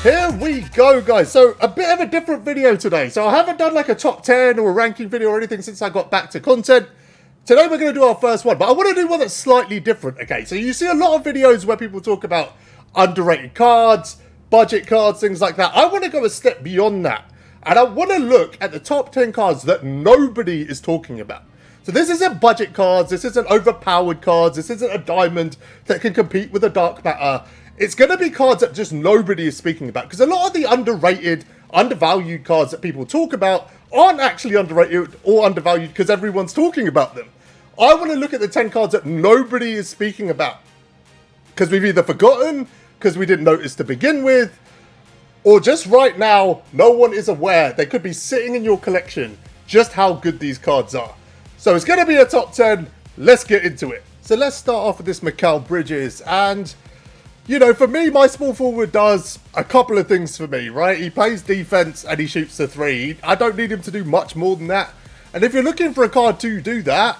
Here we go, guys. So a bit of a different video today. So I haven't done like a top 10 or a ranking video or anything since I got back to content. Today we're going to do our first one, but I want to do one that's slightly different. Okay, so you see a lot of videos where people talk about underrated cards, budget cards, things like that. I want to go a step beyond that. And I want to look at the top 10 cards that nobody is talking about. So this isn't budget cards, this isn't overpowered cards, this isn't a diamond that can compete with a dark matter. It's going to be cards that just nobody is speaking about. Because a lot of the underrated, undervalued cards that people talk about aren't actually underrated or undervalued because everyone's talking about them. I want to look at the 10 cards that nobody is speaking about. Because we've either forgotten, because we didn't notice to begin with, or just right now, no one is aware. They could be sitting in your collection, just how good these cards are. So it's going to be a top 10. Let's get into it. So let's start off with this Mikal Bridges. And, you know, for me, my small forward does a couple of things for me, right? He plays defense and he shoots the three. I don't need him to do much more than that. And if you're looking for a card to do that,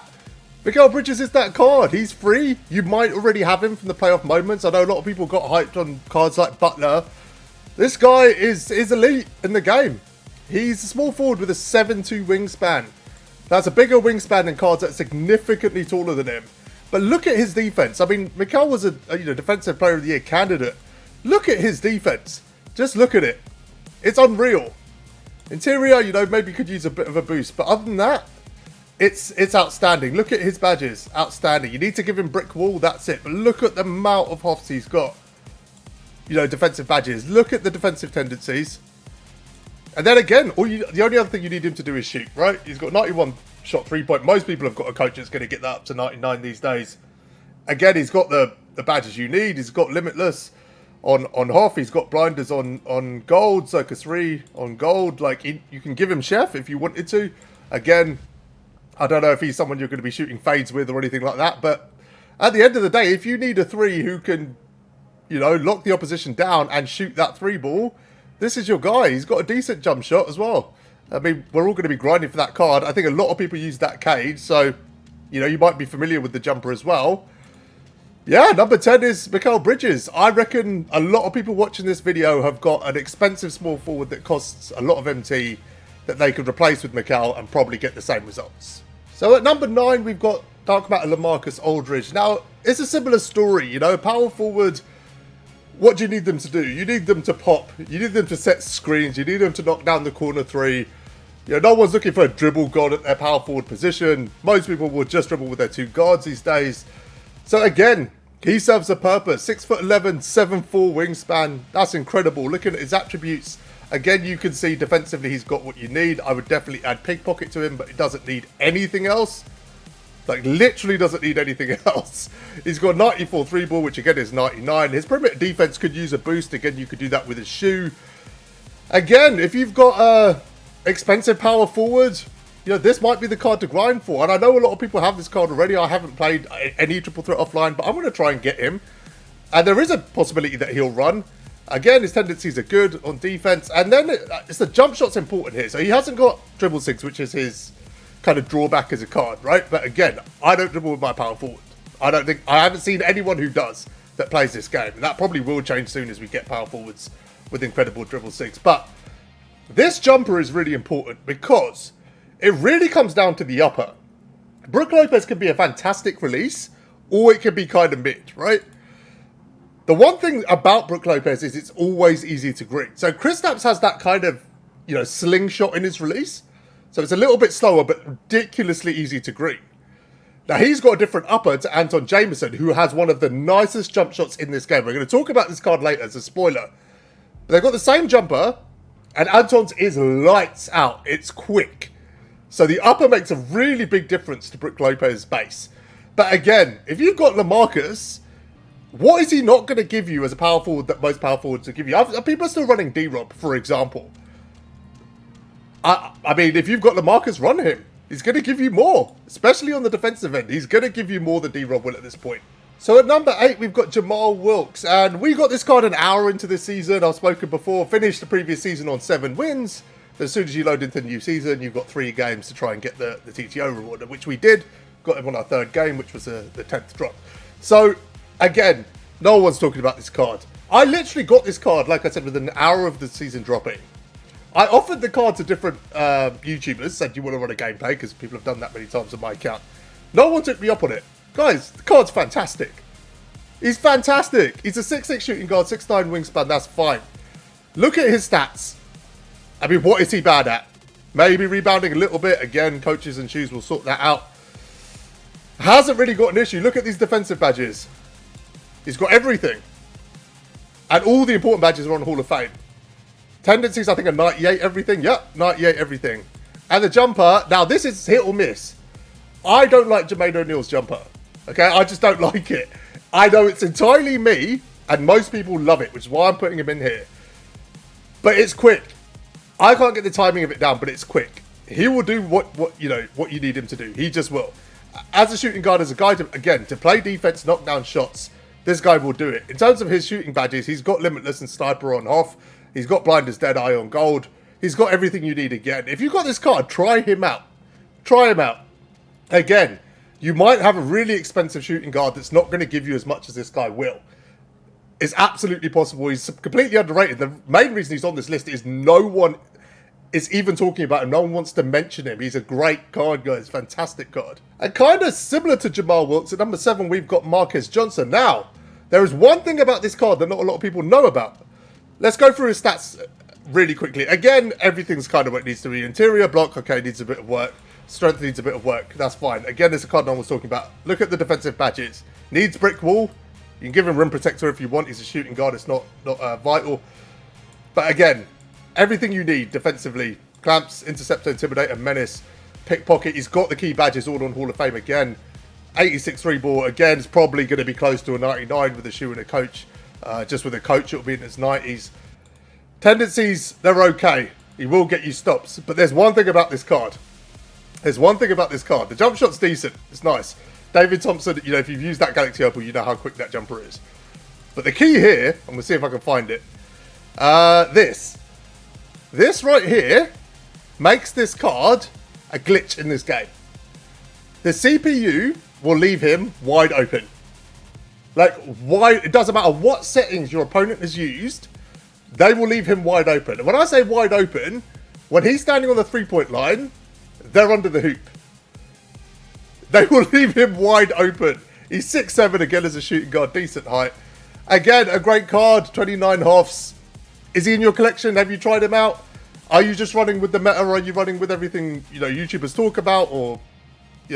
Mikal Bridges is that card. He's free. You might already have him from the playoff moments. I know a lot of people got hyped on cards like Butler. This guy is elite in the game. He's a small forward with a 7'2" wingspan. That's a bigger wingspan than cards that are significantly taller than him. But look at his defense. I mean, Mikal was a defensive player of the year candidate. Look at his defense. Just look at it. It's unreal. Interior, you know, maybe could use a bit of a boost. But other than that, it's outstanding. Look at his badges. Outstanding. You need to give him brick wall. That's it. But look at the amount of Hoffs he's got. You know, defensive badges. Look at the defensive tendencies. And then again, the only other thing you need him to do is shoot, right? He's got 91 shot 3-point. Most people have got a coach that's going to get that up to 99 these days. Again, he's got the badges you need. He's got Limitless on Hoff. He's got Blinders on gold. Circus 3 on gold. Like, you can give him Chef if you wanted to. Again, I don't know if he's someone you're going to be shooting fades with or anything like that. But at the end of the day, if you need a 3 who can, you know, lock the opposition down and shoot that 3 ball, this is your guy. He's got a decent jump shot as well. I mean, we're all going to be grinding for that card. I think a lot of people use that cage, so, you know, you might be familiar with the jumper as well. Yeah, number 10 is Mikal Bridges. I reckon a lot of people watching this video have got an expensive small forward that costs a lot of MT that they could replace with Mikal and probably get the same results. So at number 9, we've got Dark Matter LaMarcus Aldridge. Now, it's a similar story, you know, power forward. What do you need them to do? You need them to pop. You need them to set screens. You need them to knock down the corner 3. You know, no one's looking for a dribble god at their power forward position. Most people will just dribble with their 2 guards these days. So again, he serves a purpose. 6'11", 7'4" wingspan. That's incredible. Looking at his attributes, again, you can see defensively he's got what you need. I would definitely add pickpocket to him, but he doesn't need anything else. Like, literally doesn't need anything else. He's got 94 3-ball, which again is 99. His perimeter defense could use a boost. Again, you could do that with his shoe. Again, if you've got a expensive power forward, you know, this might be the card to grind for. And I know a lot of people have this card already. I haven't played any triple threat offline, but I'm going to try and get him. And there is a possibility that he'll run. Again, his tendencies are good on defense. And then it's the jump shot's important here. So he hasn't got dribble 6, which is his kind of drawback as a card, right? But again, I don't dribble with my power forward. I haven't seen anyone who does that plays this game. And that probably will change soon as we get power forwards with incredible dribble 6. But this jumper is really important because it really comes down to the upper. Brooke Lopez can be a fantastic release, or it can be kind of mid, right? The one thing about Brooke Lopez is it's always easy to green. So Kristaps has that kind of, you know, slingshot in his release. So it's a little bit slower, but ridiculously easy to green. Now, he's got a different upper to Anton Jameson, who has one of the nicest jump shots in this game. We're going to talk about this card later as a spoiler. But they've got the same jumper, and Anton's is lights out. It's quick. So the upper makes a really big difference to Brooke Lopez's base. But again, if you've got LaMarcus, what is he not going to give you as a power forward that most power forwards will give you? People are still running D-Rob, for example. I mean, if you've got LaMarcus, run him. He's going to give you more, especially on the defensive end. He's going to give you more than D-Rob will at this point. So at number 8, we've got Jamal Wilkes. And we got this card an hour into this season. I've spoken before. Finished the previous season on 7 wins. As soon as you load into the new season, you've got 3 games to try and get the TTO reward, which we did. Got him on our 3rd game, which was the 10th drop. So, again, No one's talking about this card. I literally got this card, like I said, within an hour of the season dropping. I offered the card to different YouTubers, said you want to run a gameplay, because people have done that many times on my account. No one took me up on it. Guys, the card's fantastic. He's fantastic. He's a 6'6 shooting guard, 6'9 wingspan, that's fine. Look at his stats. I mean, what is he bad at? Maybe rebounding a little bit. Again, coaches and shoes will sort that out. Hasn't really got an issue. Look at these defensive badges. He's got everything. And all the important badges are on Hall of Fame. Tendencies, I think, are 98 everything. Yep, 98 everything. And the jumper, now this is hit or miss. I don't like Jermaine O'Neal's jumper. Okay, I just don't like it. I know it's entirely me, and most people love it, which is why I'm putting him in here. But it's quick. I can't get the timing of it down, but it's quick. He will do what you need him to do. He just will. As a shooting guard, as a guy, to play defense, knock down shots, this guy will do it. In terms of his shooting badges, he's got Limitless and Sniper on off. He's got Blind as Deadeye on gold. He's got everything you need again. If you've got this card, try him out. Try him out. Again, you might have a really expensive shooting guard that's not going to give you as much as this guy will. It's absolutely possible. He's completely underrated. The main reason he's on this list is no one is even talking about him. No one wants to mention him. He's a great card, guys. Fantastic card. And kind of similar to Jamal Wilkes, at number 7, we've got Marcus Johnson. Now, there is one thing about this card that not a lot of people know about. Let's go through his stats really quickly. Again, everything's kind of what it needs to be. Interior block, okay, needs a bit of work. Strength needs a bit of work. That's fine. Again, it's a card no one was talking about. Look at the defensive badges. Needs brick wall. You can give him rim protector if you want. He's a shooting guard. It's not vital. But again, everything you need defensively. Clamps, interceptor, intimidator, menace, pickpocket. He's got the key badges all on Hall of Fame again. 86 3 ball. Again, it's probably going to be close to a 99 with a shoe and a coach. Just with a coach, it'll be in its 90s. Tendencies, they're okay. He will get you stops. But there's one thing about this card. There's one thing about this card. The jump shot's decent. It's nice. David Thompson, if you've used that Galaxy Opal, you know how quick that jumper is. But the key here, and we'll see if I can find it. This right here makes this card a glitch in this game. The CPU will leave him wide open. Like, wide, it doesn't matter what settings your opponent has used, they will leave him wide open. And when I say wide open, when he's standing on the 3-point line, they're under the hoop. They will leave him wide open. He's 6'7", again, as a shooting guard, decent height. Again, a great card, 29 halves. Is he in your collection? Have you tried him out? Are you just running with the meta, or are you running with everything, YouTubers talk about, or,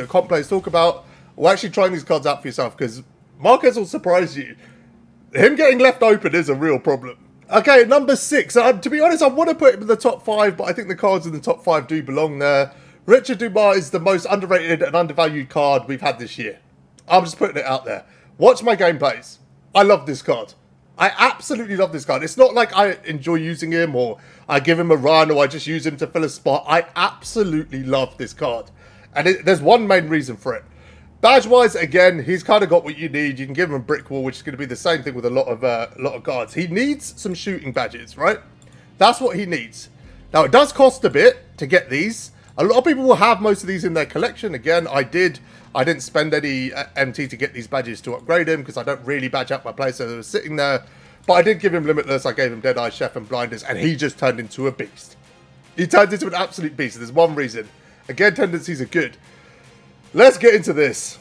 comp players talk about? Or actually trying these cards out for yourself, because Marquez will surprise you. Him getting left open is a real problem. Okay, number 6. To be honest, I want to put him in the top 5, but I think the cards in the top 5 do belong there. Richard Dumas is the most underrated and undervalued card we've had this year. I'm just putting it out there. Watch my gameplays. I love this card. I absolutely love this card. It's not like I enjoy using him, or I give him a run, or I just use him to fill a spot. I absolutely love this card. And there's one main reason for it. Badge-wise, again, he's kind of got what you need. You can give him a brick wall, which is going to be the same thing with a lot of guards. He needs some shooting badges, right? That's what he needs. Now, it does cost a bit to get these. A lot of people will have most of these in their collection. Again, I didn't spend any MT to get these badges to upgrade him, because I don't really badge out my players, so they were sitting there. But I did give him Limitless, I gave him Deadeye, Chef, and Blinders, and he just turned into a beast. He turned into an absolute beast. There's one reason. Again, tendencies are good. Let's get into this.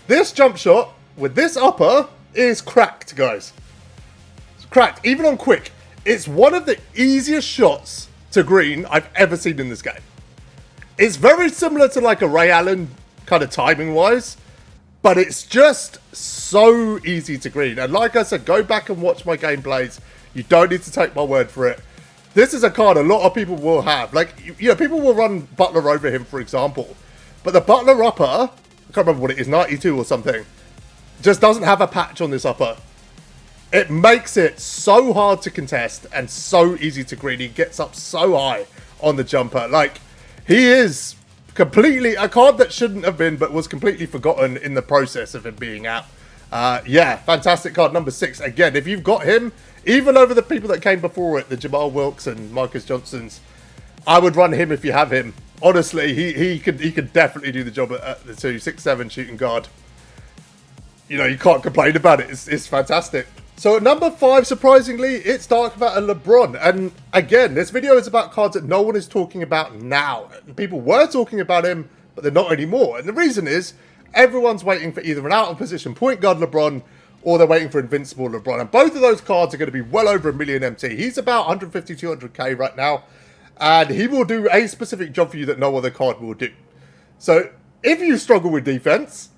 This jump shot with this upper is cracked, guys. It's cracked, even on quick. It's one of the easiest shots to green I've ever seen in this game. It's very similar to like a Ray Allen kind of timing-wise, but it's just so easy to green. And like I said, go back and watch my gameplays. You don't need to take my word for it. This is a card a lot of people will have. Like, people will run Butler over him, for example. But the Butler upper, I can't remember what it is, 92 or something, just doesn't have a patch on this upper. It makes it so hard to contest and so easy to green. He gets up so high on the jumper. Like, he is completely a card that shouldn't have been, but was completely forgotten in the process of him being out. Yeah, fantastic card, number 6. Again, if you've got him, even over the people that came before it, the Jamal Wilkes and Marcus Johnsons, I would run him if you have him. Honestly, he could definitely do the job at the 2, 6'7" shooting guard. you know, you can't complain about it. It's fantastic. So at number 5, surprisingly, it's Dark Matter LeBron. And again, this video is about cards that no one is talking about now. People were talking about him, but they're not anymore. And the reason is, everyone's waiting for either an out-of-position point guard LeBron, or they're waiting for Invincible LeBron. And both of those cards are going to be well over 1 million MT. He's about 150, 200k right now. And he will do a specific job for you that no other card will do. So if you struggle with defense,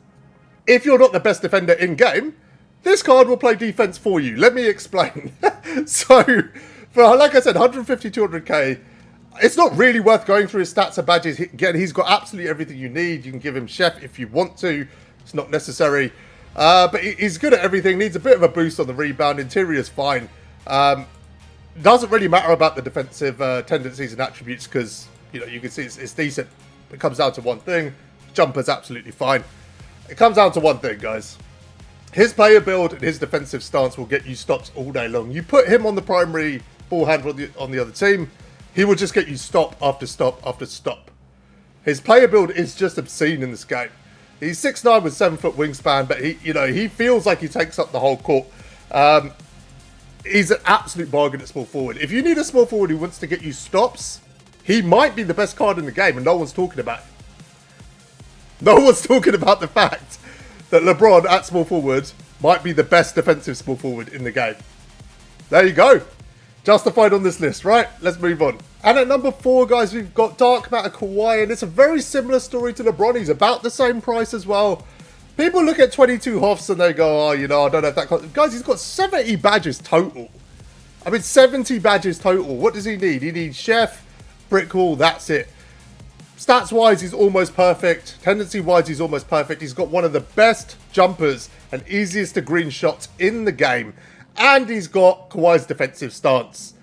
if you're not the best defender in-game, this card will play defense for you. Let me explain. So, for, like I said, 150, 200k, it's not really worth going through his stats and badges. Again, he's got absolutely everything you need. You can give him Chef if you want to. It's not necessary. But he's good at everything. Needs a bit of a boost on the rebound. Interior's fine. Doesn't really matter about the defensive tendencies and attributes because, you know, you can see it's decent. It comes down to one thing. Jumper's absolutely fine. It comes down to one thing, guys. His player build and his defensive stance will get you stops all day long. You put him on the primary ball handler on the other team, he will just get you stop after stop after stop. His player build is just obscene in this game. He's 6'9" with 7-foot wingspan, but he feels like he takes up the whole court. He's an absolute bargain at small forward. If you need a small forward who wants to get you stops, he might be the best card in the game, and no one's talking about it. No one's talking about the fact that LeBron at small forward might be the best defensive small forward in the game. There you go. Justified on this list, right? Let's move on. And at number 4, guys, we've got Dark Matter Kawaii, and it's a very similar story to LeBron. He's about the same price as well. People look at 22 Hoffs and they go, oh, you know, I don't know if that... Guys, he's got 70 badges total. I mean, 70 badges total. What does he need? He needs Chef, Brick Wall, that's it. Stats-wise, he's almost perfect. Tendency-wise, he's almost perfect. He's got one of the best jumpers and easiest to green shots in the game. And he's got Kawhi's defensive stance.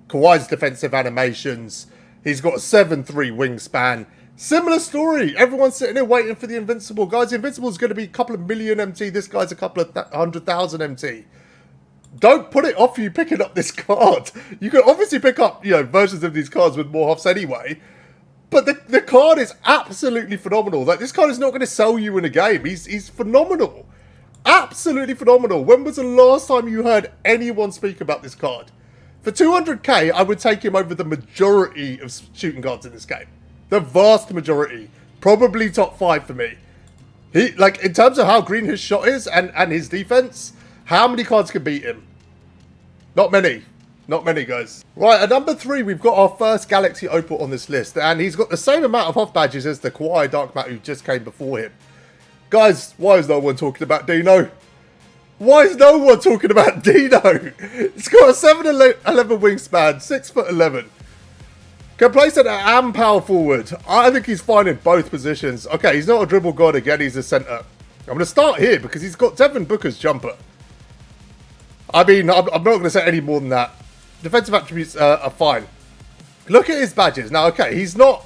Kawhi's defensive animations. He's got a 7'3" wingspan. Similar story. Everyone's sitting there waiting for the Invincible. Guys, the Invincible is going to be a couple of million MT. This guy's a couple of 100,000 MT. Don't put it off you picking up this card. You can obviously pick up, you know, versions of these cards with more Hoffs anyway. But the card is absolutely phenomenal. Like, this card is not going to sell you in a game. He's phenomenal. Absolutely phenomenal. When was the last time you heard anyone speak about this card? For 200k, I would take him over the majority of shooting guards in this game. The vast majority. Probably top 5 for me. He, like, in terms of how green his shot is and his defense, how many cards can beat him? Not many. Not many, guys. Right, at number 3, we've got our first Galaxy Opal on this list. And he's got the same amount of Hoff badges as the Kawaii Dark Matter who just came before him. Guys, why is no one talking about Dino? Why is no one talking about Dino? He's got a 7'11" wingspan, 6'11". Can play center and power forward. I think he's fine in both positions. Okay, he's not a dribble god again, he's a center. I'm going to start here because he's got Devin Booker's jumper. I mean, I'm not going to say any more than that. Defensive attributes are fine. Look at his badges. Now, okay, he's not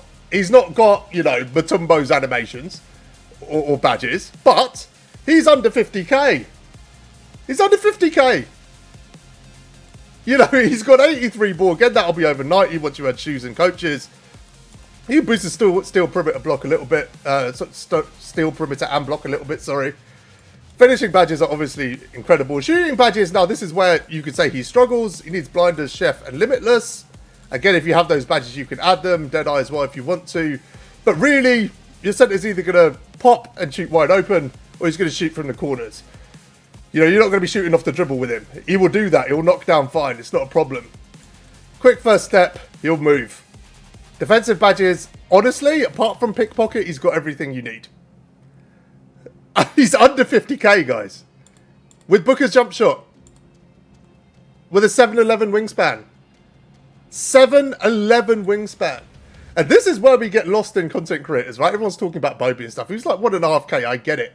got, you know, Mutombo's animations or badges, but he's under 50k. He's under 50k. You know, he's got 83 ball. Again, that'll be over 90 once you add shoes and coaches. He boosts the steel perimeter block a little bit. Steel perimeter and block a little bit, sorry. Finishing badges are obviously incredible. Shooting badges, now this is where you could say he struggles. He needs Blinders, Chef, and Limitless. Again, if you have those badges, you can add them. Deadeye as well if you want to. But really, your center's either going to pop and shoot wide open, or he's going to shoot from the corners. You know, you're not going to be shooting off the dribble with him. He will do that. He'll knock down fine. It's not a problem. Quick first step, he'll move. Defensive badges, honestly, apart from pickpocket, he's got everything you need. He's under 50k, guys. With Booker's jump shot. With a 7'11" wingspan. 7'11" wingspan. And this is where we get lost in content creators, right? Everyone's talking about Bobby and stuff. He's like 1.5k, I get it.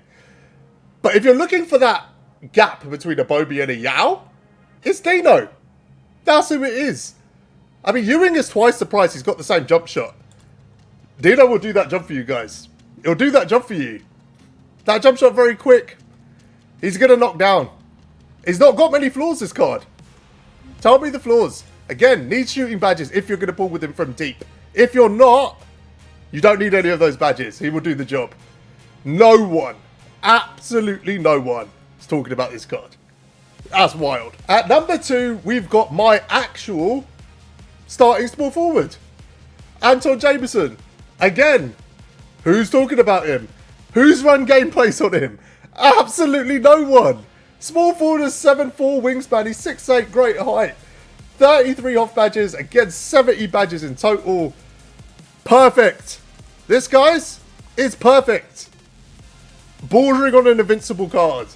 But if you're looking for that gap between a Bobby and a Yao, it's Dino. That's who it is. I mean, Ewing is twice the price. He's got the same jump shot. Dino will do that job for you guys. He'll do that job for you. That jump shot very quick. He's going to knock down. He's not got many flaws, this card. Tell me the flaws. Again, needs shooting badges if you're going to pull with him from deep. If you're not, you don't need any of those badges. He will do the job. No one, absolutely no one is talking about this card. That's wild. At number 2, we've got my actual starting small forward, Anton Jameson. Again, who's talking about him? Who's run gameplays on him? Absolutely no one. Small forward is 7'4" wingspan. He's 6'8", great height. 33 off badges, against 70 badges in total. Perfect. This, guys, is perfect. Bordering on an invincible card.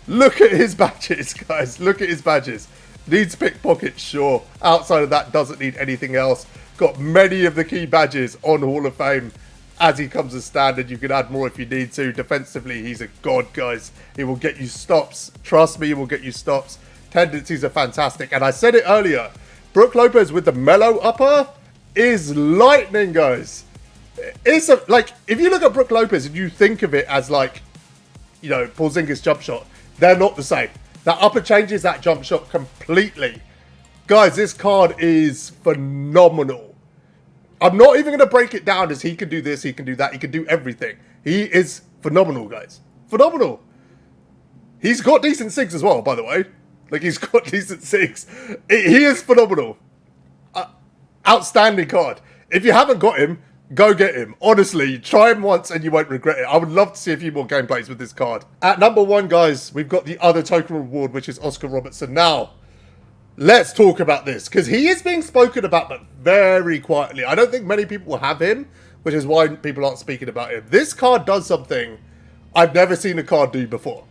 Look at his badges, guys. Look at his badges. Needs pickpockets, sure. Outside of that, doesn't need anything else. Got many of the key badges on Hall of Fame as he comes as standard. You can add more if you need to. Defensively, he's a god, guys. He will get you stops. Trust me, he will get you stops. Tendencies are fantastic. And I said it earlier, Brooke Lopez with the mellow upper is lightning, guys. It's like, if you look at Brooke Lopez and you think of it as like, you know, Porzingis jump shot, they're not the same. That upper changes that jump shot completely. Guys, this card is phenomenal. I'm not even going to break it down as he can do this, he can do that, he can do everything. He is phenomenal, guys. Phenomenal. He's got decent sigs as well, by the way. Like, he's got decent sigs. He is phenomenal. Outstanding card. If you haven't got him, go get him. Honestly, try him once and you won't regret it. I would love to see a few more gameplays with this card. At number 1, guys, we've got the other token reward, which is Oscar Robertson. Now, let's talk about this, because he is being spoken about, but very quietly. I don't think many people will have him, which is why people aren't speaking about him. This card does something I've never seen a card do before.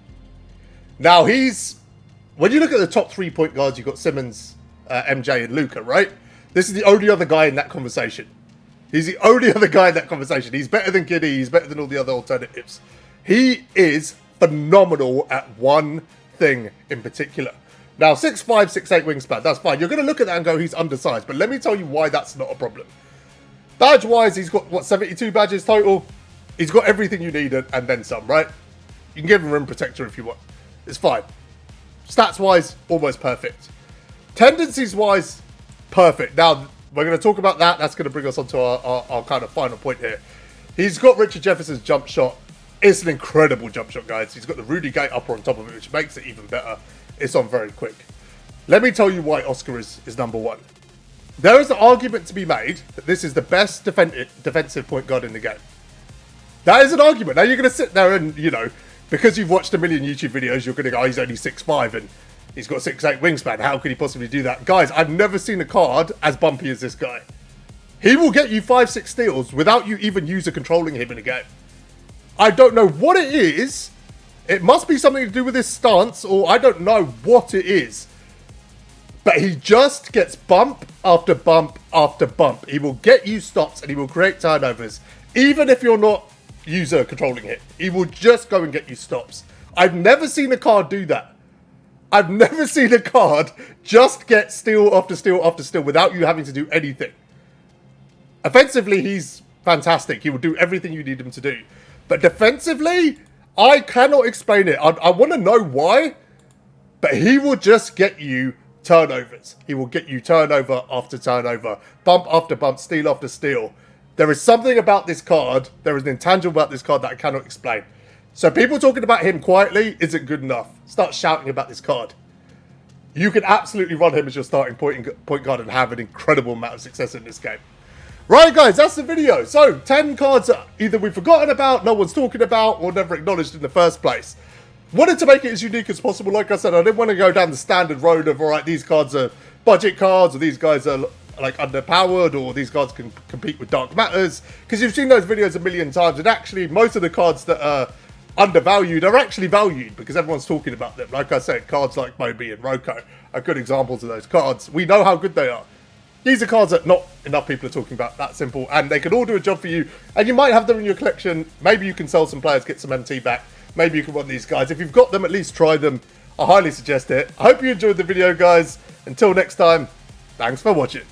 Now, when you look at the top 3 point guards, you've got Simmons, MJ, and Luka, right? This is the only other guy in that conversation. He's the only other guy in that conversation. He's better than Giddy. He's better than all the other alternatives. He is phenomenal at one thing in particular. Now, 6'5", 6'8" wingspan, that's fine. You're going to look at that and go, he's undersized. But let me tell you why that's not a problem. Badge-wise, he's got, what, 72 badges total? He's got everything you need and then some, right? You can give him rim protector if you want. It's fine. Stats-wise, almost perfect. Tendencies-wise, perfect. Now, we're going to talk about that. That's going to bring us on to our kind of final point here. He's got Richard Jefferson's jump shot. It's an incredible jump shot, guys. He's got the Rudy Gay upper on top of it, which makes it even better. It's on very quick. Let me tell you why Oscar is number 1. There is an argument to be made that this is the best defensive point guard in the game. That is an argument. Now, you're going to sit there and, you know, because you've watched a million YouTube videos, you're going to go, oh, he's only 6'5", and he's got 6'8" wingspan. How could he possibly do that? Guys, I've never seen a card as bumpy as this guy. He will get you 5-6 steals without you even user controlling him in a game. I don't know what it is. It must be something to do with his stance, or I don't know what it is. But he just gets bump after bump after bump. He will get you stops and he will create turnovers. Even if you're not user controlling it, he will just go and get you stops. I've never seen a card do that. I've never seen a card just get steal after steal after steal without you having to do anything. Offensively, he's fantastic. He will do everything you need him to do. But defensively, I cannot explain it. I want to know why, but he will just get you turnovers. He will get you turnover after turnover, bump after bump, steal after steal. There is something about this card. There is an intangible about this card that I cannot explain. So people talking about him quietly isn't good enough. Start shouting about this card. You can absolutely run him as your starting point guard and have an incredible amount of success in this game. Right, guys, that's the video. So, 10 cards that either we've forgotten about, no one's talking about, or never acknowledged in the first place. Wanted to make it as unique as possible. Like I said, I didn't want to go down the standard road of, all right, these cards are budget cards, or these guys are like underpowered, or these cards can compete with Dark Matters. Because you've seen those videos a million times, and actually most of the cards that are undervalued are actually valued because everyone's talking about them. Like I said, cards like Moby and Roko are good examples of those cards. We know how good they are. These are cards that not enough people are talking about, that simple, and they can all do a job for you, and you might have them in your collection. Maybe you can sell some players, get some MT back. Maybe you can run these guys. If you've got them, at least try them. I highly suggest it. I hope you enjoyed the video, guys. Until next time, thanks for watching.